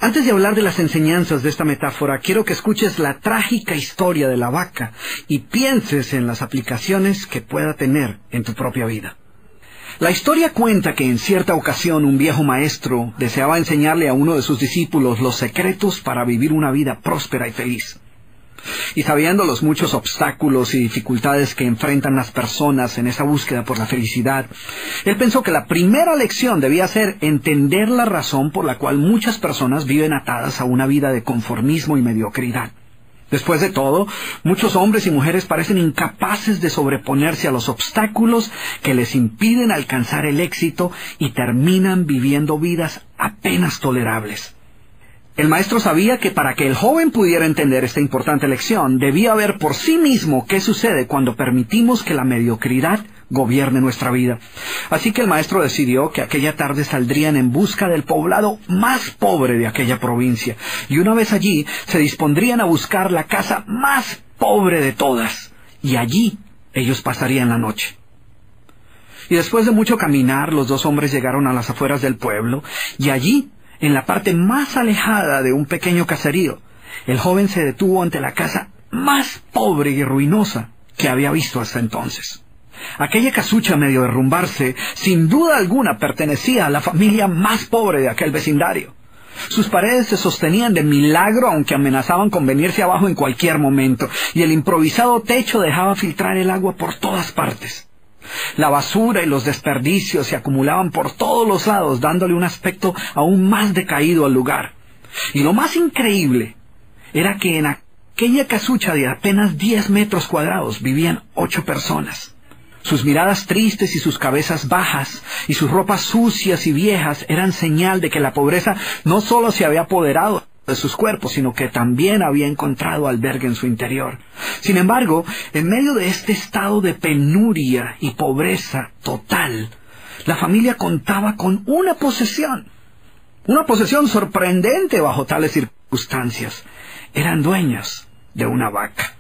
Antes de hablar de las enseñanzas de esta metáfora, quiero que escuches la trágica historia de la vaca y pienses en las aplicaciones que pueda tener en tu propia vida. La historia cuenta que en cierta ocasión un viejo maestro deseaba enseñarle a uno de sus discípulos los secretos para vivir una vida próspera y feliz. Y sabiendo los muchos obstáculos y dificultades que enfrentan las personas en esa búsqueda por la felicidad, él pensó que la primera lección debía ser entender la razón por la cual muchas personas viven atadas a una vida de conformismo y mediocridad. Después de todo, muchos hombres y mujeres parecen incapaces de sobreponerse a los obstáculos que les impiden alcanzar el éxito y terminan viviendo vidas apenas tolerables. El maestro sabía que para que el joven pudiera entender esta importante lección, debía ver por sí mismo qué sucede cuando permitimos que la mediocridad gobierne nuestra vida. Así que el maestro decidió que aquella tarde saldrían en busca del poblado más pobre de aquella provincia, y una vez allí se dispondrían a buscar la casa más pobre de todas, y allí ellos pasarían la noche. Y después de mucho caminar, los dos hombres llegaron a las afueras del pueblo, y allí, en la parte más alejada de un pequeño caserío, el joven se detuvo ante la casa más pobre y ruinosa que había visto hasta entonces. Aquella casucha medio derrumbarse, sin duda alguna pertenecía a la familia más pobre de aquel vecindario. Sus paredes se sostenían de milagro, aunque amenazaban con venirse abajo en cualquier momento, y el improvisado techo dejaba filtrar el agua por todas partes. La basura y los desperdicios se acumulaban por todos los lados, dándole un aspecto aún más decaído al lugar. Y lo más increíble era que en aquella casucha de apenas 10 metros cuadrados vivían 8 personas. Sus miradas tristes y sus cabezas bajas y sus ropas sucias y viejas eran señal de que la pobreza no solo se había apoderado de sus cuerpos, sino que también había encontrado albergue en su interior. Sin embargo, en medio de este estado de penuria y pobreza total, la familia contaba con una posesión sorprendente bajo tales circunstancias. Eran dueños de una vaca.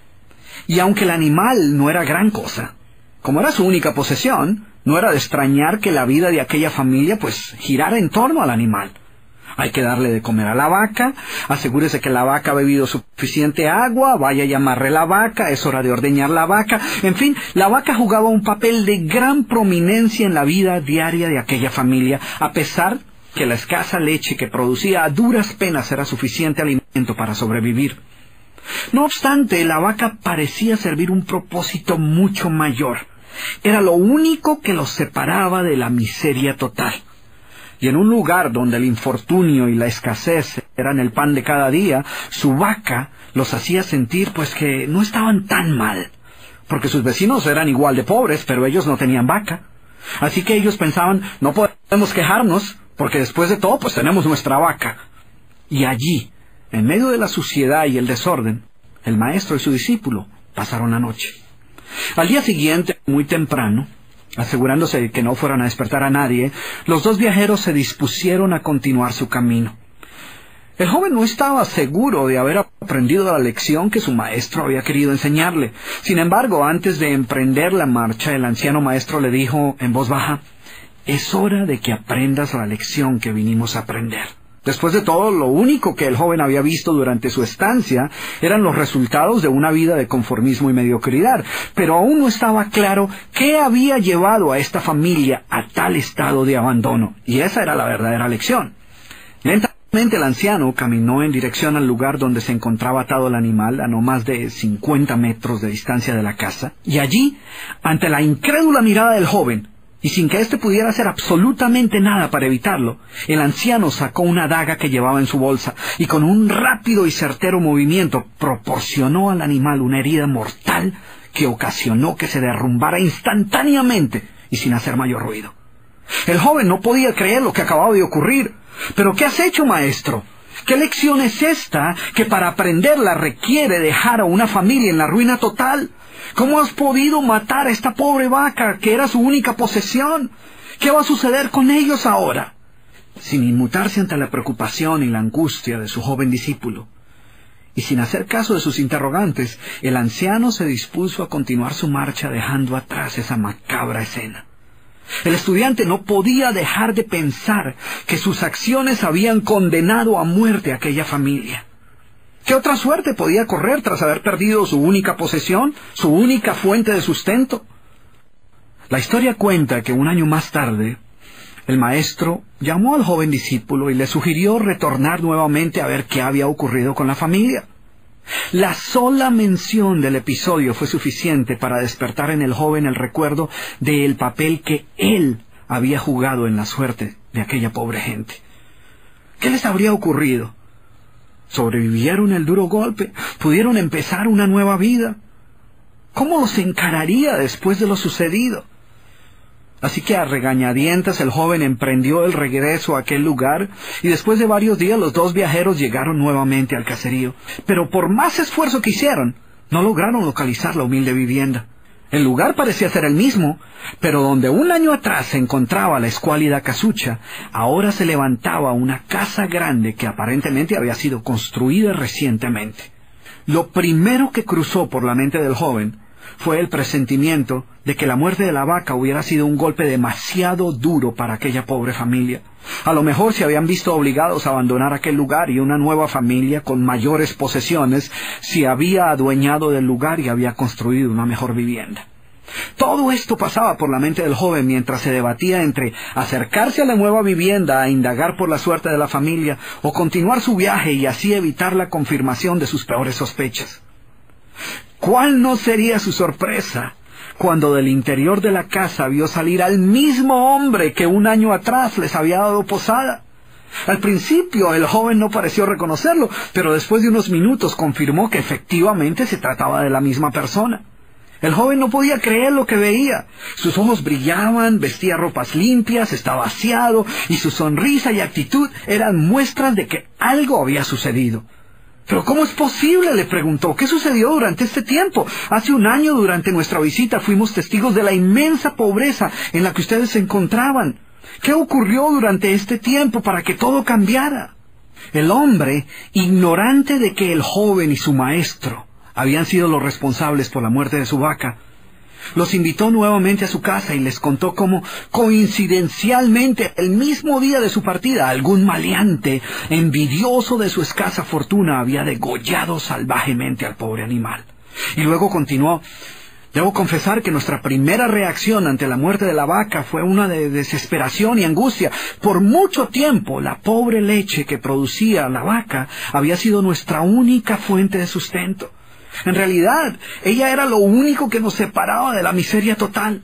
Y aunque el animal no era gran cosa, como era su única posesión, no era de extrañar que la vida de aquella familia girara en torno al animal. Hay que darle de comer a la vaca, asegúrese que la vaca ha bebido suficiente agua, vaya y amarre la vaca, es hora de ordeñar la vaca. En fin, la vaca jugaba un papel de gran prominencia en la vida diaria de aquella familia, a pesar que la escasa leche que producía a duras penas era suficiente alimento para sobrevivir. No obstante, la vaca parecía servir un propósito mucho mayor. Era lo único que los separaba de la miseria total. Y en un lugar donde el infortunio y la escasez eran el pan de cada día, su vaca los hacía sentir que no estaban tan mal, porque sus vecinos eran igual de pobres, pero ellos no tenían vaca. Así que ellos pensaban, no podemos quejarnos, porque después de todo tenemos nuestra vaca. Y allí, en medio de la suciedad y el desorden, el maestro y su discípulo pasaron la noche. Al día siguiente, muy temprano, asegurándose de que no fueran a despertar a nadie, los dos viajeros se dispusieron a continuar su camino. El joven no estaba seguro de haber aprendido la lección que su maestro había querido enseñarle. Sin embargo, antes de emprender la marcha, el anciano maestro le dijo en voz baja: «Es hora de que aprendas la lección que vinimos a aprender». Después de todo, lo único que el joven había visto durante su estancia eran los resultados de una vida de conformismo y mediocridad, pero aún no estaba claro qué había llevado a esta familia a tal estado de abandono, y esa era la verdadera lección. Lentamente el anciano caminó en dirección al lugar donde se encontraba atado el animal, a no más de 50 metros de distancia de la casa, y allí, ante la incrédula mirada del joven, y sin que éste pudiera hacer absolutamente nada para evitarlo, el anciano sacó una daga que llevaba en su bolsa y con un rápido y certero movimiento proporcionó al animal una herida mortal que ocasionó que se derrumbara instantáneamente y sin hacer mayor ruido. El joven no podía creer lo que acababa de ocurrir. «¿Pero qué has hecho, maestro? ¿Qué lección es esta que para aprenderla requiere dejar a una familia en la ruina total? ¿Cómo has podido matar a esta pobre vaca que era su única posesión? ¿Qué va a suceder con ellos ahora?» Sin inmutarse ante la preocupación y la angustia de su joven discípulo, y sin hacer caso de sus interrogantes, el anciano se dispuso a continuar su marcha dejando atrás esa macabra escena. El estudiante no podía dejar de pensar que sus acciones habían condenado a muerte a aquella familia. ¿Qué otra suerte podía correr tras haber perdido su única posesión, su única fuente de sustento? La historia cuenta que un año más tarde, el maestro llamó al joven discípulo y le sugirió retornar nuevamente a ver qué había ocurrido con la familia. La sola mención del episodio fue suficiente para despertar en el joven el recuerdo del papel que él había jugado en la suerte de aquella pobre gente. ¿Qué les habría ocurrido? ¿Sobrevivieron el duro golpe? ¿Pudieron empezar una nueva vida? ¿Cómo los encararía después de lo sucedido? Así que a regañadientes el joven emprendió el regreso a aquel lugar y después de varios días los dos viajeros llegaron nuevamente al caserío. Pero por más esfuerzo que hicieron, no lograron localizar la humilde vivienda. El lugar parecía ser el mismo, pero donde un año atrás se encontraba la escuálida casucha, ahora se levantaba una casa grande que aparentemente había sido construida recientemente. Lo primero que cruzó por la mente del joven fue el presentimiento de que la muerte de la vaca hubiera sido un golpe demasiado duro para aquella pobre familia. A lo mejor se habían visto obligados a abandonar aquel lugar y una nueva familia con mayores posesiones se había adueñado del lugar y había construido una mejor vivienda. Todo esto pasaba por la mente del joven mientras se debatía entre acercarse a la nueva vivienda a indagar por la suerte de la familia o continuar su viaje y así evitar la confirmación de sus peores sospechas. ¿Cuál no sería su sorpresa cuando del interior de la casa vio salir al mismo hombre que un año atrás les había dado posada? Al principio el joven no pareció reconocerlo, pero después de unos minutos confirmó que efectivamente se trataba de la misma persona. El joven no podía creer lo que veía. Sus ojos brillaban, vestía ropas limpias, estaba aseado, y su sonrisa y actitud eran muestras de que algo había sucedido. ¿Pero cómo es posible?, le preguntó. ¿Qué sucedió durante este tiempo? Hace un año, durante nuestra visita, fuimos testigos de la inmensa pobreza en la que ustedes se encontraban. ¿Qué ocurrió durante este tiempo para que todo cambiara? El hombre, ignorante de que el joven y su maestro habían sido los responsables por la muerte de su vaca, los invitó nuevamente a su casa y les contó cómo, coincidencialmente, el mismo día de su partida, algún maleante, envidioso de su escasa fortuna, había degollado salvajemente al pobre animal. Y luego continuó: debo confesar que nuestra primera reacción ante la muerte de la vaca fue una de desesperación y angustia. Por mucho tiempo, la pobre leche que producía la vaca había sido nuestra única fuente de sustento. En realidad, ella era lo único que nos separaba de la miseria total.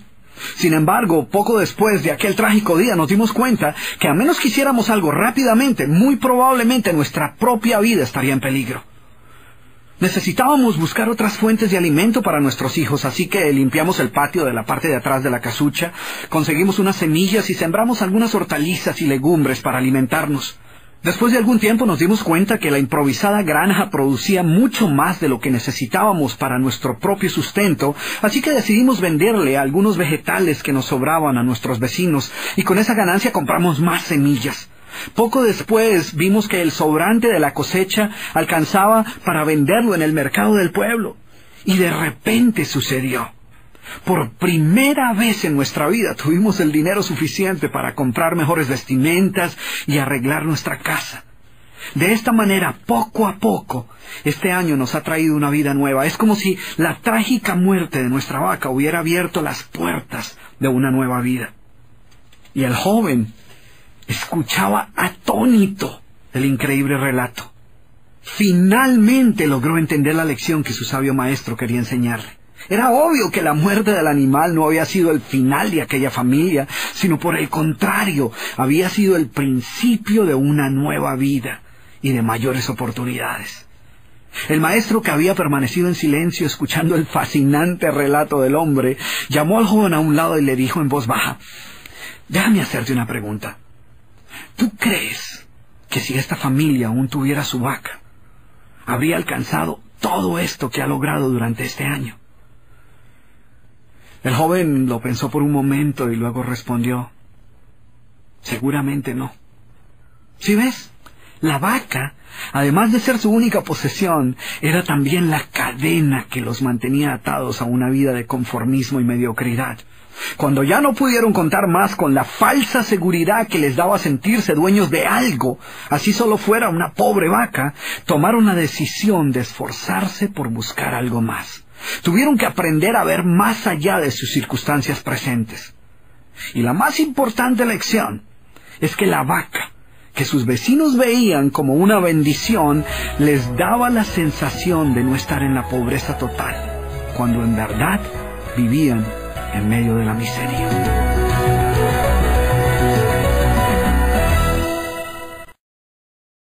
Sin embargo, poco después de aquel trágico día nos dimos cuenta que a menos que hiciéramos algo rápidamente, muy probablemente nuestra propia vida estaría en peligro. Necesitábamos buscar otras fuentes de alimento para nuestros hijos, así que limpiamos el patio de la parte de atrás de la casucha, conseguimos unas semillas y sembramos algunas hortalizas y legumbres para alimentarnos. Después de algún tiempo nos dimos cuenta que la improvisada granja producía mucho más de lo que necesitábamos para nuestro propio sustento, así que decidimos venderle algunos vegetales que nos sobraban a nuestros vecinos, y con esa ganancia compramos más semillas. Poco después vimos que el sobrante de la cosecha alcanzaba para venderlo en el mercado del pueblo, y de repente sucedió. Por primera vez en nuestra vida tuvimos el dinero suficiente para comprar mejores vestimentas y arreglar nuestra casa. De esta manera, poco a poco, este año nos ha traído una vida nueva. Es como si la trágica muerte de nuestra vaca hubiera abierto las puertas de una nueva vida. Y el joven escuchaba atónito el increíble relato. Finalmente logró entender la lección que su sabio maestro quería enseñarle. Era obvio que la muerte del animal no había sido el final de aquella familia, sino por el contrario, había sido el principio de una nueva vida y de mayores oportunidades. El maestro, que había permanecido en silencio escuchando el fascinante relato del hombre, llamó al joven a un lado y le dijo en voz baja: déjame hacerte una pregunta. ¿Tú crees que si esta familia aún tuviera su vaca, habría alcanzado todo esto que ha logrado durante este año? El joven lo pensó por un momento y luego respondió: seguramente no. ¿Sí ves? La vaca, además de ser su única posesión, era también la cadena que los mantenía atados a una vida de conformismo y mediocridad. Cuando ya no pudieron contar más con la falsa seguridad que les daba sentirse dueños de algo, así solo fuera una pobre vaca, tomaron la decisión de esforzarse por buscar algo más. Tuvieron que aprender a ver más allá de sus circunstancias presentes. Y la más importante lección es que la vaca, que sus vecinos veían como una bendición, les daba la sensación de no estar en la pobreza total, cuando en verdad vivían en medio de la miseria.